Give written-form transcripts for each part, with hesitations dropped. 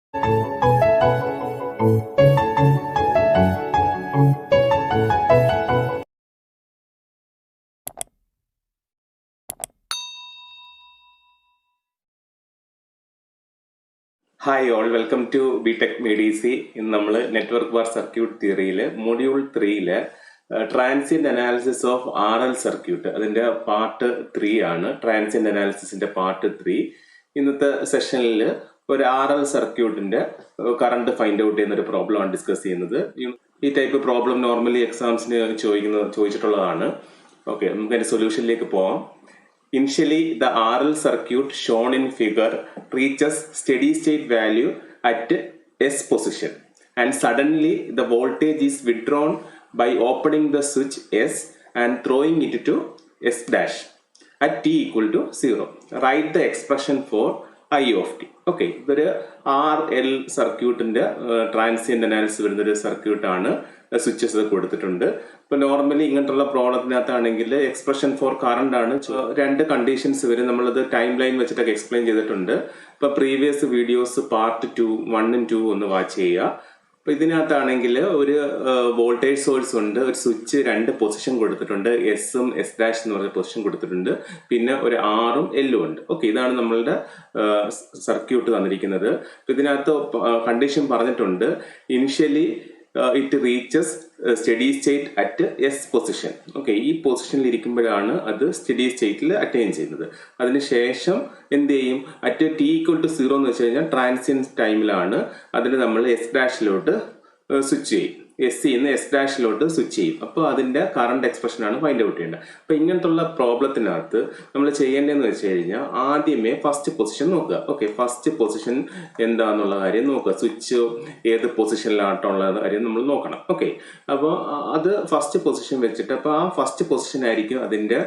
Hi all, welcome to BTech MEDC. ഇന്ന് നമ്മൾ network ബാർ സർക്യൂട്ട് തിയറിയിൽ module 3 transient analysis of RL circuit അതിന്റെ പാർട്ട് 3 ആണ്. ട്രാൻസിയന്റ് അനാലിസിസിന്റെ പാർട്ട് 3. ഇന്നത്തെ സെഷനിൽ ഒരു RL സർക്യൂട്ടിന്റെ കറണ്ട് ഫൈൻഡ് ഔട്ട് ചെയ്യുന്ന ഒരു പ്രോബ്ലം ആണ് ഡിസ്കസ് ചെയ്യുന്നത്. ഈ ടൈപ്പ് പ്രോബ്ലം നോർമലി എക്സാംസിന് ചോദിച്ചിട്ടുള്ളതാണ്. ഓക്കെ, നമുക്ക് അതിന്റെ സൊല്യൂഷനിലേക്ക് പോവാം. Initially, the RL circuit shown in figure reaches steady state value at S position, and suddenly the voltage is withdrawn by opening the switch S and throwing it to S dash at t equal to 0. Write the expression for I of t. Okay, ഇതൊരു RL സർക്യൂട്ടിന്റെ transient analysis വരുന്ന ഒരു സർക്യൂട്ടാണ്. Switches കൊടുത്തിട്ടുണ്ട്. ഇപ്പൊ normally ഇങ്ങനത്തുള്ള പ്രോബ്ലത്തിനകത്താണെങ്കിൽ expression for current ആണ്. രണ്ട് conditions വരും. നമ്മളത് ടൈം ലൈൻ വെച്ചിട്ടൊക്കെ എക്സ്പ്ലെയിൻ ചെയ്തിട്ടുണ്ട്. ഇപ്പൊ പ്രീവിയസ് വീഡിയോസ് പാർട്ട് 2, 1 and 2 ഒന്ന് വാച്ച് ചെയ്യുക. അപ്പൊ ഇതിനകത്താണെങ്കിൽ ഒരു വോൾട്ടേജ് സോഴ്സ് ഉണ്ട്, ഒരു സ്വിച്ച് 2 പൊസിഷൻ കൊടുത്തിട്ടുണ്ട്, എസും എസ് ഡാഷ് എന്ന് പറഞ്ഞ പൊസിഷൻ കൊടുത്തിട്ടുണ്ട്, പിന്നെ ഒരു ആറും എല്ലും ഉണ്ട്. ഓക്കെ, ഇതാണ് നമ്മളുടെ സർക്യൂട്ട് തന്നിരിക്കുന്നത്. ഇതിനകത്ത് കണ്ടീഷൻ പറഞ്ഞിട്ടുണ്ട്, initially it reaches steady state at S position. Okay, ഈ പൊസിഷനിൽ ഇരിക്കുമ്പോഴാണ് അത് സ്റ്റഡി സ്റ്റേറ്റിൽ അറ്റൈൻ ചെയ്യുന്നത്. അതിനുശേഷം എന്ത് ചെയ്യും? അറ്റ് t equal to 0 എന്ന് വെച്ച് കഴിഞ്ഞാൽ ട്രാൻസിയൻറ്റ് ടൈമിലാണ് അതിന് നമ്മൾ എസ് ഡാഷിലോട്ട് സ്വിച്ച് ചെയ്യും. എസ് സിന്ന് എസ് ഡാഷിലോട്ട് സ്വിച്ച് ചെയ്യും. അപ്പോൾ അതിന്റെ കറണ്ട് എക്സ്പ്രഷൻ ആണ് ഫൈൻഡ് ഔട്ട് ചെയ്യേണ്ടത്. അപ്പൊ ഇങ്ങനത്തുള്ള പ്രോബ്ലത്തിനകത്ത് നമ്മൾ ചെയ്യേണ്ടതെന്ന് വെച്ച് കഴിഞ്ഞാൽ ആദ്യമേ ഫസ്റ്റ് പൊസിഷൻ നോക്കുക. ഓക്കെ, ഫസ്റ്റ് പൊസിഷൻ എന്താന്നുള്ള കാര്യം നോക്കുക. സ്വിച്ച് ഏത് പൊസിഷനിലായിട്ടുള്ള കാര്യം നമ്മൾ നോക്കണം. ഓക്കെ, അപ്പോൾ അത് ഫസ്റ്റ് പൊസിഷൻ വെച്ചിട്ട്, അപ്പോൾ ആ ഫസ്റ്റ് പൊസിഷൻ ആയിരിക്കും അതിന്റെ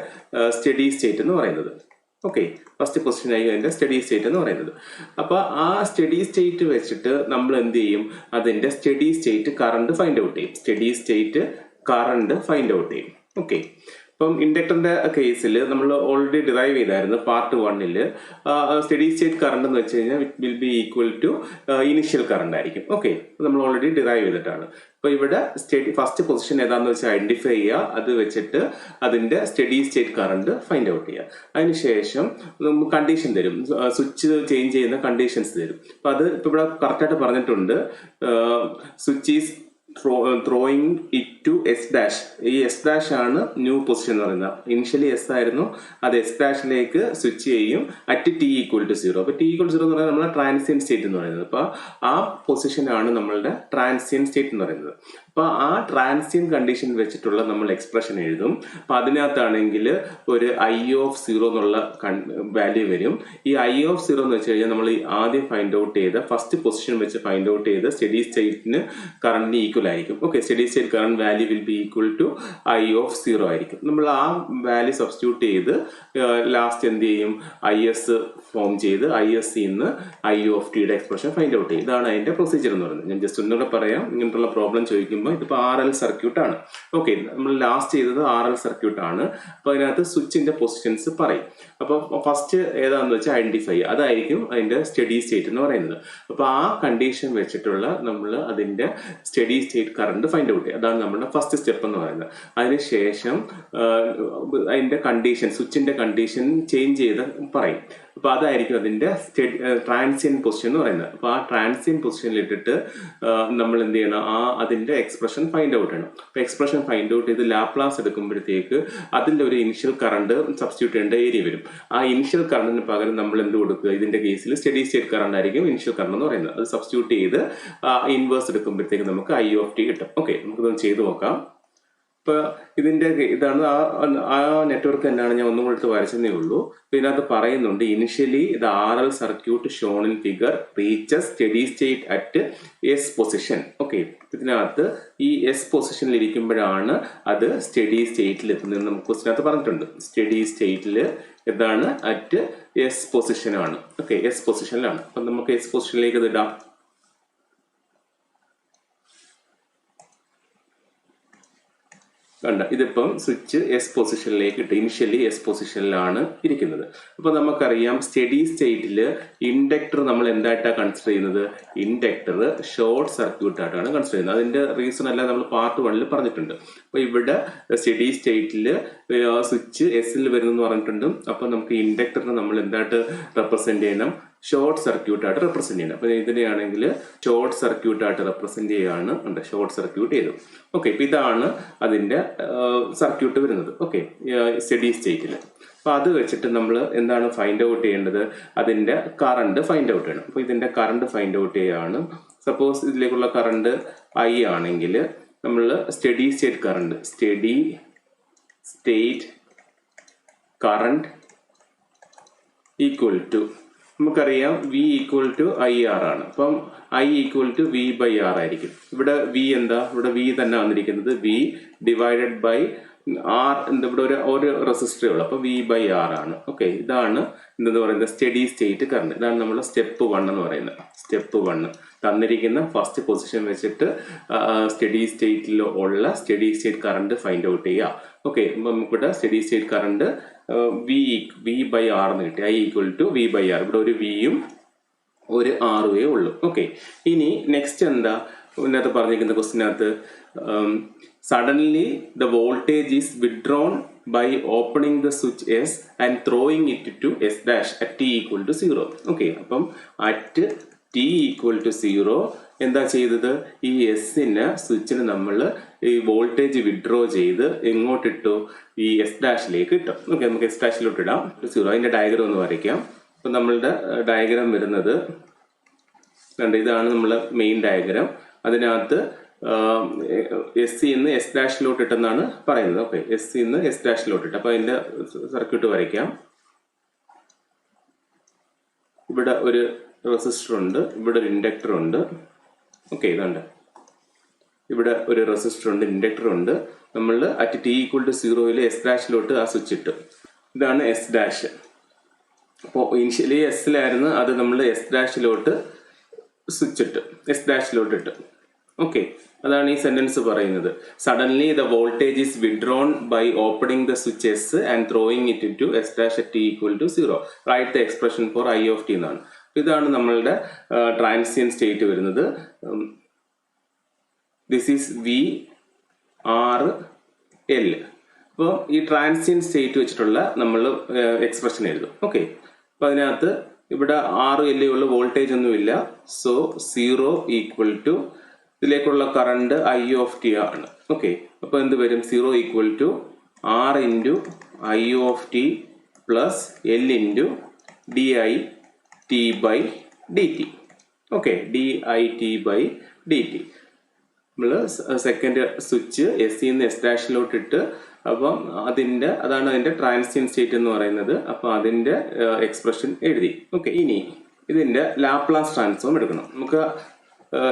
സ്റ്റഡി സ്റ്റേറ്റ് എന്ന് പറയുന്നത്. ഓക്കെ, ഫസ്റ്റ് പൊസിഷൻ ആയിരിക്കും അതിന്റെ സ്റ്റഡി സ്റ്റേറ്റ് എന്ന് പറയുന്നത്. അപ്പൊ ആ സ്റ്റഡി സ്റ്റേറ്റ് വെച്ചിട്ട് നമ്മൾ എന്ത് ചെയ്യും? അതിന്റെ steady state current find out ചെയ്യും. Steady state current find out ചെയ്യും. ഓക്കെ, ഇപ്പം ഇൻഡക്ടറിന്റെ കേസിൽ നമ്മൾ ഓൾറെഡി ഡിറൈവ് ചെയ്തായിരുന്നു പാർട്ട് 1. സ്റ്റഡി സ്റ്റേറ്റ് കറണ്ട് എന്ന് വെച്ച് കഴിഞ്ഞാൽ it will be equal to initial current ആയിരിക്കും. ഓക്കെ, നമ്മൾ ഓൾറെഡി ഡിറൈവ് ചെയ്തിട്ടാണ്. അപ്പൊ ഇവിടെ ഫസ്റ്റ് പൊസിഷൻ ഏതാന്ന് വെച്ചാൽ ഐഡന്റിഫൈ ചെയ്യുക. അത് വെച്ചിട്ട് അതിന്റെ steady state current find out ചെയ്യുക. അതിനുശേഷം നമുക്ക് കണ്ടീഷൻ തരും, സ്വിച്ച് ചേഞ്ച് ചെയ്യുന്ന കണ്ടീഷൻസ് തരും. അപ്പൊ അത് ഇപ്പൊ ഇവിടെ കറക്റ്റായിട്ട് പറഞ്ഞിട്ടുണ്ട്. Switch is throwing it to S dash. ഈ എസ് ഡാഷ് ആണ് ന്യൂ പൊസിഷൻ എന്ന് പറയുന്നത്. ഇനിഷ്യലി എസ് ആയിരുന്നു, അത് എസ് ഡാഷിലേക്ക് സ്വിച്ച് ചെയ്യും അറ്റ് t equal to 0. അപ്പൊ t equal to 0 എന്ന് പറയുന്നത് നമ്മളെ ട്രാൻസിയന്റ് സ്റ്റേറ്റ് എന്ന് പറയുന്നത്. അപ്പൊ ആ പൊസിഷനാണ് നമ്മളുടെ ട്രാൻസിയന്റ് സ്റ്റേറ്റ് എന്ന് പറയുന്നത്. അപ്പൊ ആ ട്രാൻസിയന്റ് കണ്ടീഷൻ വെച്ചിട്ടുള്ള നമ്മൾ എക്സ്പ്രഷൻ എഴുതും. അപ്പൊ അതിനകത്താണെങ്കിൽ ഒരു I of 0 എന്നുള്ള വാല്യൂ വരും. ഈ I of 0 എന്ന് വെച്ച് കഴിഞ്ഞാൽ നമ്മൾ ആദ്യം ഫൈൻഡ് ഔട്ട് ചെയ്ത ഫസ്റ്റ് പൊസിഷൻ വെച്ച് ഫൈൻഡ് ഔട്ട് ചെയ്ത് സ്റ്റഡി സ്റ്റേറ്റിന് കറണ്ട് ഈക്വൽ ആയിരിക്കും. Okay, steady state current value will be equal to I of 0 ആയിരിക്കും. നമ്മൾ ആ വാല്യൂ സബ്സ്റ്റിറ്റ്യൂട്ട് ചെയ്ത് ലാസ്റ്റ് എന്ത് ചെയ്യും? IS ഫോം ചെയ്ത് IS ഇന്ന് I of t expression find out ചെയ്യും. ഇതാണ് അതിന്റെ പ്രൊസീജിയർ എന്ന് പറയുന്നത്. ഞാൻ ജസ്റ്റ് ഒന്നുകൂടെ പറയാം. ഇങ്ങനത്തുള്ള പ്രോബ്ലം ചോദിക്കുമ്പോൾ ഇതിപ്പോ RL സർക്യൂട്ട് ആണ്. ഓക്കെ, നമ്മൾ ലാസ്റ്റ് ചെയ്തത് RL സർക്യൂട്ട് ആണ്. അപ്പൊ അതിനകത്ത് സ്വിച്ചിന്റെ പൊസിഷൻസ് പറയും. അപ്പൊ ഫസ്റ്റ് ഏതാന്ന് വെച്ചാൽ ഐഡന്റിഫൈ ചെയ്യുക. അതായിരിക്കും അതിന്റെ സ്റ്റഡി സ്റ്റേറ്റ് എന്ന് പറയുന്നത്. അപ്പൊ ആ കണ്ടീഷൻ വെച്ചിട്ടുള്ള നമ്മൾ അതിന്റെ steady state current find out ചെയ്യുക. അതാണ് നമ്മുടെ ഫസ്റ്റ് സ്റ്റെപ്പ് എന്ന് പറയുന്നത്. അതിനുശേഷം അതിന്റെ കണ്ടീഷൻ, സ്വിച്ചിന്റെ കണ്ടീഷൻ ചേഞ്ച് ചെയ്ത് പറയും. അപ്പൊ അതായിരിക്കും അതിന്റെ ട്രാൻസിയന്റ് പൊസിഷൻ എന്ന് പറയുന്നത്. അപ്പൊ ആ ട്രാൻസിയന്റ് പൊസിഷനിൽ ഇട്ടിട്ട് നമ്മൾ എന്ത് ചെയ്യണം? അതിന്റെ എക്സ്പ്രഷൻ ഫൈൻഡ് ഔട്ട് ചെയ്യണം. അപ്പൊ എക്സ്പ്രഷൻ ഫൈൻഡ് ഔട്ട് ചെയ്ത് ലാപ്ലാസ് എടുക്കുമ്പോഴത്തേക്ക് അതിന്റെ ഒരു ഇനിഷ്യൽ കറണ്ട് സബ്സ്റ്റിറ്റ്യൂട്ട് ചെയ്യേണ്ട ഏരിയ വരും. ആ ഇനിഷ്യൽ കറണ്ടിന് പകരം നമ്മൾ എന്ത് കൊടുക്കുക? ഇതിന്റെ കേസിൽ സ്റ്റഡി സ്റ്റേറ്റ് കറണ്ട് ആയിരിക്കും ഇനിഷ്യൽ കറണ്ട് എന്ന് പറയുന്നത്. അത് സബ്സ്റ്റിറ്റ്യൂട്ട് ചെയ്ത് ഇൻവേഴ്സ് എടുക്കുമ്പോഴത്തേക്ക് നമുക്ക് I of t കിട്ടും. ഓക്കെ, നമുക്കിതൊന്ന് ചെയ്ത് നോക്കാം. ഇപ്പൊ ഇതിന്റെ ഇതാണ് ആ നെറ്റ്വർക്ക് തന്നെയാണ്. ഞാൻ ഒന്നും കൂടെ വരച്ചതേ ഉള്ളൂ. ഇതിനകത്ത് പറയുന്നുണ്ട്, initially the RL circuit shown in figure reaches steady state at S position. Okay, ഇതിനകത്ത് ഈ S പൊസിഷനിൽ ഇരിക്കുമ്പോഴാണ് അത് സ്റ്റഡി സ്റ്റേറ്റിൽ എത്തുന്നത്. നമുക്ക് ക്വസ്റ്റിനകത്ത് പറഞ്ഞിട്ടുണ്ട്. സ്റ്റഡി സ്റ്റേറ്റിൽ എന്താണ്? അറ്റ് S പൊസിഷനാണ്. ഓക്കെ, S പൊസിഷനിലാണ്. അപ്പൊ നമുക്ക് S പൊസിഷനിലേക്ക് ഇത് ഇടാം. കണ്ട ഇതിപ്പം സ്വിച്ച് എസ് പൊസിഷനിലേക്ക് ഇട്ട് ഇനിഷ്യലി എസ് പൊസിഷനിലാണ് ഇരിക്കുന്നത്. അപ്പൊ നമുക്കറിയാം സ്റ്റഡി സ്റ്റേറ്റിൽ ഇൻഡക്ടർ നമ്മൾ എന്തായിട്ടാണ് കൺസിഡർ ചെയ്യുന്നത്? ഇൻഡക്ടർ ഷോർട്ട് സർക്യൂട്ട് ആയിട്ടാണ് കൺസിഡർ ചെയ്യുന്നത്. അതിന്റെ റീസൺ എല്ലാം നമ്മൾ പാർട്ട് 1 പറഞ്ഞിട്ടുണ്ട്. അപ്പൊ ഇവിടെ സ്റ്റഡി സ്റ്റേറ്റിൽ സ്വിച്ച് എസിൽ വരുന്നെന്ന് പറഞ്ഞിട്ടുണ്ട്. അപ്പൊ നമുക്ക് ഇൻഡക്ടറിനെ നമ്മൾ എന്തായിട്ട് റെപ്രസെന്റ് ചെയ്യണം? ഷോർട്ട് സർക്യൂട്ട് ആയിട്ട് റെപ്രസെന്റ് ചെയ്യണം. അപ്പൊ ഇതിനെയാണെങ്കിൽ ഷോർട്ട് സർക്യൂട്ട് ആയിട്ട് റെപ്രസെന്റ് ചെയ്യാണ്. ഷോർട്ട് സർക്യൂട്ട് ചെയ്തു. ഓക്കെ, ഇപ്പൊ ഇതാണ് അതിന്റെ സർക്യൂട്ട് വരുന്നത്. ഓക്കെ, സ്റ്റഡി സ്റ്റേറ്റിൽ. അപ്പൊ അത് വെച്ചിട്ട് നമ്മൾ എന്താണ് ഫൈൻഡ് ഔട്ട് ചെയ്യേണ്ടത്? അതിന്റെ കറണ്ട് ഫൈൻഡ് ഔട്ട് ചെയ്യണം. അപ്പൊ ഇതിന്റെ കറണ്ട് ഫൈൻഡ് ഔട്ട് ചെയ്യാണ്. സപ്പോസ് ഇതിലേക്കുള്ള കറണ്ട് ഐ ആണെങ്കിൽ നമ്മൾ steady state current equal to, നമുക്കറിയാം V equal to I R ആണ്. അപ്പം I equal to V by R ആയിരിക്കും. ഇവിടെ വി എന്താ? ഇവിടെ വി തന്നെ വന്നിരിക്കുന്നത് വി ഡിവൈഡഡ് ബൈ ആർ. ഇവിടെ ഒരു റെസിസ്റ്ററേ ഉള്ളൂ. അപ്പൊ വി ബൈ ആർ ആണ്. ഓക്കെ, ഇതാണ് എന്തെന്ന് പറയുന്നത് സ്റ്റഡി സ്റ്റേറ്റ് കറണ്ട്. ഇതാണ് നമ്മൾ സ്റ്റെപ്പ് 1 എന്ന് പറയുന്നത്. സ്റ്റെപ്പ് 1 തന്നിരിക്കുന്ന ഫസ്റ്റ് പൊസിഷൻ വെച്ചിട്ട് സ്റ്റഡി സ്റ്റേറ്റിൽ ഉള്ള steady state current find out ചെയ്യുക. ഓക്കെ, നമുക്കിവിടെ steady state current V by R എന്ന് കിട്ടി. I equal to V by R. ഇവിടെ ഒരു വിയും ഒരു ആറുവേ ഉള്ളൂ. ഓക്കെ, ഇനി നെക്സ്റ്റ് എന്താ ഇതിനകത്ത് പറഞ്ഞിരിക്കുന്ന ക്വസ്റ്റിനകത്ത്? Suddenly the voltage is withdrawn by opening the switch S and throwing it to S dash at T equal to 0. Okay, അപ്പം അറ്റ് ടി ഈക്വൽ ടു 0 എന്താ ചെയ്തത്? ഈ എസിന് സ്വിച്ചിന് നമ്മൾ ഈ വോൾട്ടേജ് വിഡ്രോ ചെയ്ത് എങ്ങോട്ടിട്ടു? ഈ എസ് ഡാഷിലേക്ക് ഇട്ടു. ഓക്കെ, നമുക്ക് എസ് ഡാഷിലോട്ട് ഇടാം. 0. അതിന്റെ ഡയഗ്രാം ഒന്ന് വരയ്ക്കാം. അപ്പൊ നമ്മളുടെ ഡയഗ്രാം വരുന്നത് ഇതാണ് നമ്മളെ മെയിൻ ഡയഗ്രാം. അതിനകത്ത് എസ് സിന്ന് എസ് ഡാഷിലോട്ട് ഇട്ടെന്നാണ് പറയുന്നത്. ഓക്കെ, എസ് സിന്ന് എസ് ഡാഷിലോട്ട് ഇട്ട്. അപ്പൊ അതിന്റെ സർക്യൂട്ട് വരയ്ക്കാം. ഇവിടെ ഒരു റെസിസ്റ്റർ ഉണ്ട്, ഇവിടെ ഒരു ഇൻഡക്ടർ ഉണ്ട്. ഓക്കെ, ഇതുണ്ട്. ഇവിടെ ഒരു റെസിസ്റ്റർ ഉണ്ട്, ഇൻഡക്ടർ ഉണ്ട്. നമ്മൾ at T equal to 0 S ഡാഷിലോട്ട് ആ സ്വിച്ച് ഇട്ടു. ഇതാണ് എസ് ഡാഷ്. അപ്പോൾ ഇനിഷ്യലി എസിലായിരുന്നു, അത് നമ്മൾ എസ് ഡാഷിലോട്ട് സ്വിച്ച് ഇട്ട് എസ് ഡാഷിലോട്ട് ഇട്ട്. ഓക്കെ, അതാണ് ഈ സെന്റൻസ് പറയുന്നത്. Suddenly the voltage is withdrawn by opening the switch S and throwing it to S dash at T equal to 0. Write the expression for I of T എന്നാണ്. ഇതാണ് നമ്മളുടെ transient state വരുന്നത്. This is V R L. അപ്പോൾ ഈ ട്രാൻസിയൻ state വെച്ചിട്ടുള്ള നമ്മൾ expression എഴുതും. Okay, അപ്പൊ അതിനകത്ത് ഇവിടെ 6 എൽ ഉള്ള വോൾട്ടേജ് ഒന്നുമില്ല. സോ 0 ഈക്വൽ ടു ഇതിലേക്കുള്ള കറണ്ട് ഐ ഓഫ് ടി ആണ്. ഓക്കെ, അപ്പൊ എന്ത് വരും? 0 equal to R into I of T plus L into D I T by D T. Okay, D I T by D T. നമ്മൾ second switch S സിന്ന് S ഡാഷിലോട്ട് ഇട്ട്. അപ്പം അതാണ് അതിന്റെ ട്രാൻസിയൻ സ്റ്റേറ്റ് എന്ന് പറയുന്നത്. അപ്പൊ അതിന്റെ എക്സ്പ്രഷൻ എഴുതി. ഓക്കെ, ഇനി ഇതിന്റെ ലാപ്ലാസ് ട്രാൻസ്ഫോം എടുക്കണം. നമുക്ക്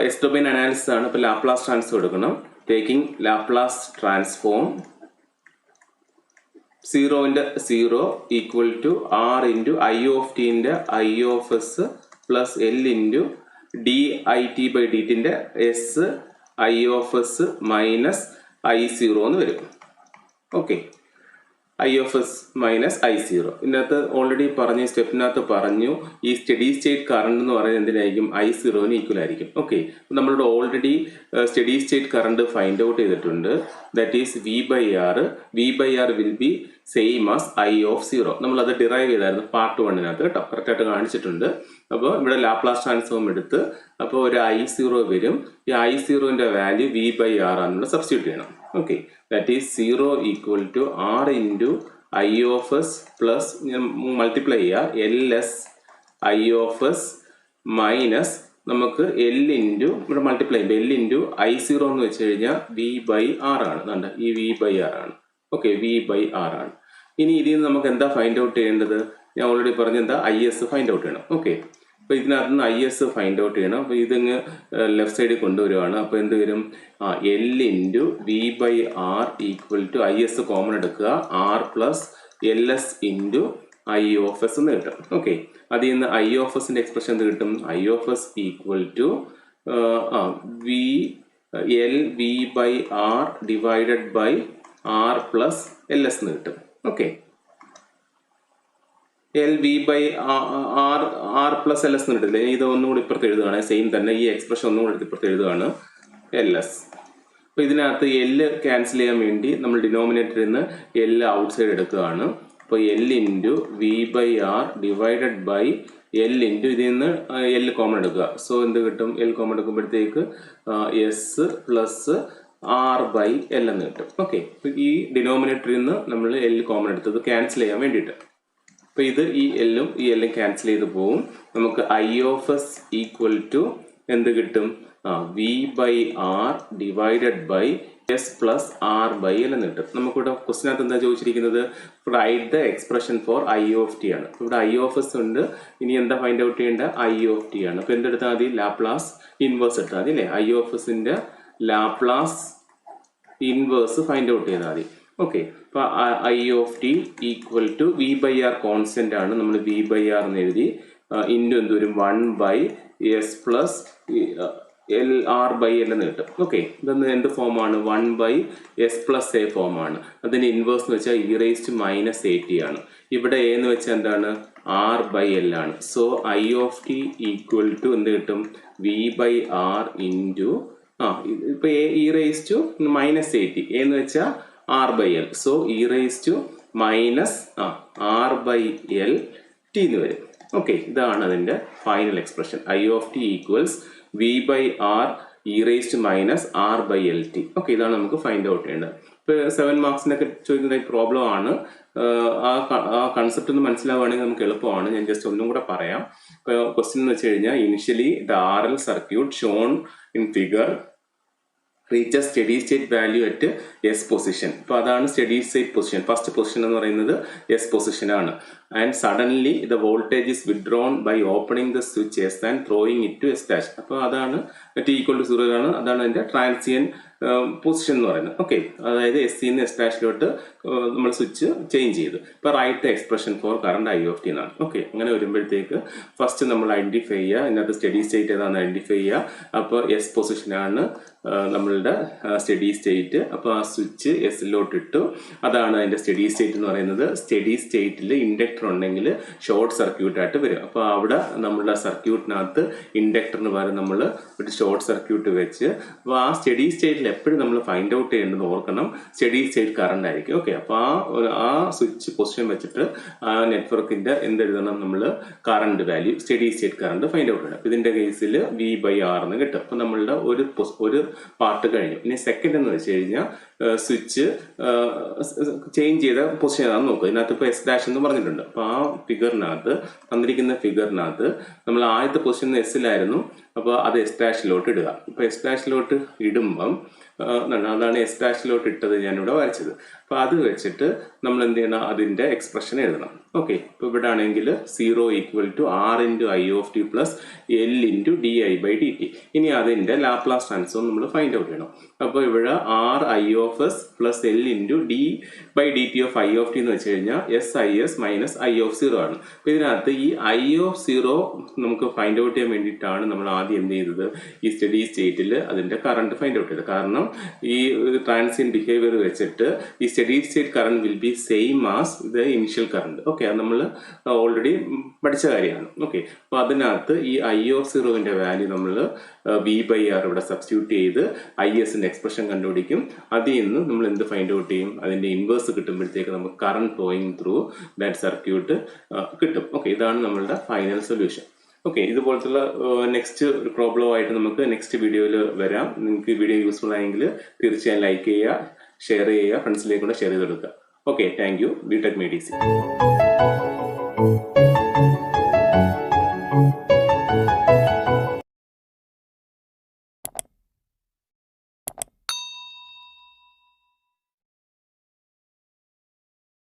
എസ് ഡൊമൈൻ അനാലിസിസ് ആണ്. അപ്പൊ ലാപ്ലാസ് ട്രാൻസ്ഫോം എടുക്കണം. Taking Laplace transform 0 equal to R into I of ടിന്റെ I of S plus L into D I T by D ടിന്റെ S I of S minus I0 എന്ന് വരും. Okay, I of S minus I0. ഇതിനകത്ത് already പറഞ്ഞ സ്റ്റെപ്പിനകത്ത് പറഞ്ഞു ഈ study state current എന്ന് പറയുന്നത് എന്തിനായിരിക്കും? I0 ഈക്വൽ ആയിരിക്കും. ഓക്കെ, നമ്മളിവിടെ already steady state current find out ചെയ്തിട്ടുണ്ട്. That is V by R. V by R will be same as I of 0. നമ്മൾ അത് ഡിറൈവ് ചെയ്തായിരുന്നു പാർട്ട് 1 കേട്ടോ. കറക്റ്റായിട്ട് കാണിച്ചിട്ടുണ്ട്. അപ്പോൾ ഇവിടെ ലാപ്ലാസ് ട്രാൻസ്ഫോം എടുത്ത് അപ്പോൾ ഒരു I0 വരും. ഈ I0ന്റെ വാല്യൂ വി ബൈ ആർ ആണെന്ന് സബ്സ്റ്റിറ്റ്യൂട്ട് ചെയ്യണം. Okay, that is 0 equal to R into I of S plus multiply ചെയ്യുക L S I of S minus നമുക്ക് എൽ ഇൻറ്റു ഇവിടെ മൾട്ടിപ്ലൈ ചെയ്യുമ്പോൾ എൽ ഇൻറ്റു I0 എന്ന് വെച്ച് കഴിഞ്ഞാൽ വി ബൈ ആർ ആണ്. അതുകൊണ്ട് ഈ വി ബൈ ആർ ആണ്. ഓക്കെ, വി ബൈ ആർ ആണ്. ഇനി ഇതിൽ നിന്ന് നമുക്ക് എന്താ ഫൈൻഡ് ഔട്ട് ചെയ്യേണ്ടത്? ഞാൻ ഓൾറെഡി പറഞ്ഞ എന്താ? IS ഫൈൻഡ് ഔട്ട് ചെയ്യണം. ഓക്കെ, അപ്പൊ ഇതിനകത്ത് നിന്ന് IS ഫൈൻഡ് ഔട്ട് ചെയ്യണം. അപ്പൊ ഇതിങ്ങ് ലെഫ്റ്റ് സൈഡിൽ കൊണ്ടുവരുവാണ്. അപ്പൊ എന്ത് വരും? L into V by R equal to IS common എടുക്കുക, R plus L S into I of S എന്ന് കിട്ടും. ഓക്കെ, അതിൽ നിന്ന് ഐ ഓഫ് എസിന്റെ എക്സ്പ്രഷൻ എന്ത് കിട്ടും? I of S equal to V L V by R divided by R plus L S എന്ന് കിട്ടും. Okay, L V by R plus L S എന്ന് കിട്ടില്ല. ഇത് ഒന്നും കൂടി ഇപ്പുറത്ത് എഴുതുകയാണ്, സെയിം തന്നെ ഈ എക്സ്പ്രഷൻ ഒന്നും കൂടി ഇപ്പുറത്ത് എഴുതുകയാണ്, എൽ എസ്. അപ്പോൾ ഇതിനകത്ത് എൽ ക്യാൻസൽ ചെയ്യാൻ വേണ്ടി നമ്മൾ ഡിനോമിനേറ്ററിൽ നിന്ന് എൽ ഔട്ട് സൈഡ് എടുക്കുകയാണ്. അപ്പോൾ L into V by R divided by L into ഇതിൽ നിന്ന് എൽ കോമൺ എടുക്കുക. സോ എന്ത് കിട്ടും? എൽ കോമൺ എടുക്കുമ്പോഴത്തേക്ക് S plus R by L എന്ന് കിട്ടും. ഓക്കെ, ഈ ഡിനോമിനേറ്ററിൽ നിന്ന് നമ്മൾ എൽ കോമൺ എടുത്തത് ക്യാൻസൽ ചെയ്യാൻ വേണ്ടിയിട്ട്. അപ്പോൾ ഇത് ഈ എല്ലും ക്യാൻസൽ ചെയ്ത് പോവും. നമുക്ക് I of S equal to എന്ത് കിട്ടും? V by R divided by S plus R by L എന്ന് കിട്ടും. നമുക്കിവിടെ ക്വസ്റ്റിനകത്ത് എന്താ ചോദിച്ചിരിക്കുന്നത്? Write the expression for I of T ആണ്. ഇവിടെ ഐ ഓഫ് എസ് ഉണ്ട്, ഇനി എന്താ ഫൈൻഡ് ഔട്ട് ചെയ്യേണ്ട? ഐ ഓഫ് ടി ആണ്. അപ്പോൾ എന്തെടുത്താൽ മതി? ലാപ്ലാസ് ഇൻവേഴ്സ് എടുത്താൽ മതി അല്ലേ? ഐ ഓഫ് എസിന്റെ ലാപ്ലാസ് ഇൻവേഴ്സ് ഫൈൻഡ് ഔട്ട് ചെയ്താൽ മതി. ഓക്കെ, അപ്പോൾ I of T equal to V by R constant ആണ്, നമ്മൾ വി ബൈ ആർ എന്ന് എഴുതി, ഇൻറ്റു എന്ത് വരും? 1 by S plus L R by L എന്ന് കിട്ടും. ഓക്കെ, ഇതൊന്ന് എന്ത് ഫോമാണ്? 1 ബൈ എസ് പ്ലസ് എ ഫോമാണ്. അതിന് ഇൻവേഴ്സ് എന്ന് വെച്ചാൽ ഇ റേസ് ടു മൈനസ് 80 ആണ്. ഇവിടെ എ എന്ന് വെച്ചാൽ എന്താണ്? ആർ ബൈ എൽ ആണ്. So I of T equal to എന്ത് കിട്ടും? വി ബൈ ആർ ഇൻറ്റു ഇപ്പൊ A e raise to minus 80, A എന്ന് വെച്ചാൽ R by L. So e raise to minus R by L T എന്ന് വരും. Okay, ഇതാണ് അതിന്റെ final expression. I of T equals V by R e raise to minus R by L T. Okay, ഇതാണ് നമുക്ക് find out ചെയ്യേണ്ടത്. ഇപ്പോൾ 7 മാർക്സിനൊക്കെ ചോദിക്കുന്ന problem ആണ്. ആ കൺസെപ്റ്റ് ഒന്ന് മനസ്സിലാവുകയാണെങ്കിൽ നമുക്ക് എളുപ്പമാണ്. ഞാൻ ജസ്റ്റ് ഒന്നും കൂടെ പറയാം. ഇപ്പോൾ ക്വസ്റ്റ്യൻ എന്ന് വെച്ച് കഴിഞ്ഞാൽ, initially the R L circuit shown in figure reaches steady state value at S position. അപ്പോൾ അതാണ് steady state position. First position എന്ന് പറയുന്നത് S പൊസിഷൻ ആണ്. And suddenly the voltage is withdrawn by opening the switch S and throwing it to S dash. അപ്പോൾ അതാണ് T equal to 0 ആണ്. അതാണ് അതിന്റെ ട്രാൻസിയൻ പൊസിഷൻ എന്ന് പറയുന്നത്. ഓക്കെ, അതായത് എസ് സിന്ന് എസ് ഡാഷിലോട്ട് നമ്മൾ സ്വിച്ച് ചേഞ്ച് ചെയ്ത്. ഇപ്പോൾ write expression for current I of T എന്നാണ്. ഓക്കെ, അങ്ങനെ വരുമ്പോഴത്തേക്ക് ഫസ്റ്റ് നമ്മൾ ഐഡന്റിഫൈ ചെയ്യുക, ഇതിനകത്ത് സ്റ്റഡി സ്റ്റേറ്റ് ഏതാണെന്ന് ഐഡന്റിഫൈ ചെയ്യുക. അപ്പോൾ എസ് പൊസിഷനാണ് നമ്മളുടെ സ്റ്റഡി സ്റ്റേറ്റ്. അപ്പോൾ ആ സ്വിച്ച് എസിലോട്ട് ഇട്ടു, അതാണ് അതിന്റെ സ്റ്റഡി സ്റ്റേറ്റ് എന്ന് പറയുന്നത്. സ്റ്റഡി സ്റ്റേറ്റിൽ ഇൻഡക്ടർ ഉണ്ടെങ്കിൽ ഷോർട്ട് സർക്യൂട്ട് ആയിട്ട് വരും. അപ്പോൾ അവിടെ നമ്മളുടെ സർക്യൂട്ടിനകത്ത് ഇൻഡക്ടറിന് പകരം നമ്മൾ ഒരു ഷോർട്ട് സർക്യൂട്ട് വെച്ച്, അപ്പോൾ ആ സ്റ്റഡി സ്റ്റേറ്റിൽ എപ്പോഴും നമ്മൾ ഫൈൻഡ് ഔട്ട് ചെയ്യേണ്ടത് ഓർക്കണം, സ്റ്റഡി സ്റ്റേറ്റ് കറണ്ട് ആയിരിക്കും. ഓക്കെ, അപ്പോൾ ആ സ്വിച്ച് പൊസിഷൻ വെച്ചിട്ട് ആ നെറ്റ്വർക്കിന്റെ എന്തെഴുതണം? നമ്മൾ current value, study state current find out ചെയ്യണം. ഇതിന്റെ കേസിൽ വി ബൈ ആർ എന്ന് കിട്ടും. അപ്പോൾ നമ്മളുടെ ഒരു പാർട്ട് കഴിഞ്ഞു. ഇനി സെക്കൻഡ് എന്ന് വെച്ച് കഴിഞ്ഞാൽ സ്വിച്ച് ചേഞ്ച് ചെയ്ത പൊസിഷൻ ഏതാണെന്ന് നോക്കുക. ഇതിനകത്ത് ഇപ്പോൾ എസ് ഡാഷ് എന്ന് പറഞ്ഞിട്ടുണ്ട്. അപ്പോൾ ആ ഫിഗറിനകത്ത്, തന്നിരിക്കുന്ന ഫിഗറിനകത്ത് നമ്മൾ ആദ്യത്തെ പൊസിഷൻ എസിലായിരുന്നു, അപ്പോൾ അത് എസ് ഡാഷിലോട്ട് ഇടുക. ഇപ്പോൾ എസ് ഡാഷിലോട്ട് ഇടുമ്പം അതാണ് എസ് ഡാഷിലോട്ട് ഇട്ടത് ഞാനിവിടെ വരച്ചത്. അപ്പോൾ അത് വെച്ചിട്ട് നമ്മൾ എന്ത് ചെയ്യണം? അതിന്റെ എക്സ്പ്രഷൻ എഴുതണം. ഓക്കെ, ഇപ്പോൾ ഇവിടെ ആണെങ്കിൽ 0 equal to R into I of T plus L into D I by D T. ഇനി അതിന്റെ ലാപ്ലാസ് ട്രാൻസ്ഫോം നമ്മൾ ഫൈൻഡ് ഔട്ട് ചെയ്യണം. അപ്പോൾ ഇവിടെ R I of S plus L into D by D T of I of T എന്ന് വെച്ച് കഴിഞ്ഞാൽ S I S minus I of 0 ആണ്. അപ്പോൾ ഇതിനകത്ത് ഈ ഐ ഓഫ് 0 നമുക്ക് ഫൈൻഡ് ഔട്ട് ചെയ്യാൻ വേണ്ടിയിട്ടാണ് നമ്മൾ ആദ്യം എന്ത് ചെയ്തത്? ഈ സ്റ്റഡി സ്റ്റേറ്റിൽ അതിന്റെ കറണ്ട് ഫൈൻഡ് ഔട്ട് ചെയ്തത്. കാരണം ഈ ട്രാൻസിയന്റ് ബിഹേവിയർ വെച്ചിട്ട് ഈ study state current will be same as the initial current. Okay, അത് നമ്മൾ ഓൾറെഡി പഠിച്ച കാര്യമാണ്. ഓക്കെ, അപ്പോൾ അതിനകത്ത് ഈ ഐ ഓഫ് 0ന്റെ വാല്യൂ നമ്മൾ വി ബൈ ആർ ഇവിടെ സബ്സ്റ്റിറ്റ്യൂട്ട് ചെയ്ത് ഐ എസിന്റെ എക്സ്പ്രഷൻ കണ്ടുപിടിക്കും. അതിൽ നിന്ന് നമ്മൾ എന്ത് ഫൈൻഡ് ഔട്ട് ചെയ്യും? അതിന്റെ ഇൻവേഴ്സ് കിട്ടുമ്പോഴത്തേക്ക് നമുക്ക് current flowing through that circuit കിട്ടും. ഓക്കെ, ഇതാണ് നമ്മളുടെ ഫൈനൽ സൊല്യൂഷൻ. ഓക്കെ, ഇതുപോലത്തുള്ള നെക്സ്റ്റ് ഒരു പ്രോബ്ലം ആയിട്ട് നമുക്ക് നെക്സ്റ്റ് വീഡിയോയിൽ വരാം. നിങ്ങൾക്ക് വീഡിയോ യൂസ്ഫുൾ ആയെങ്കിൽ തീർച്ചയായും ലൈക്ക് ചെയ്യുക, ഷെയർ ചെയ്യുക, ഫ്രണ്ട്സിലേക്ക് കൂടെ ഷെയർ ചെയ്ത് കൊടുക്കുക. Okay, thank you. BTech medicine.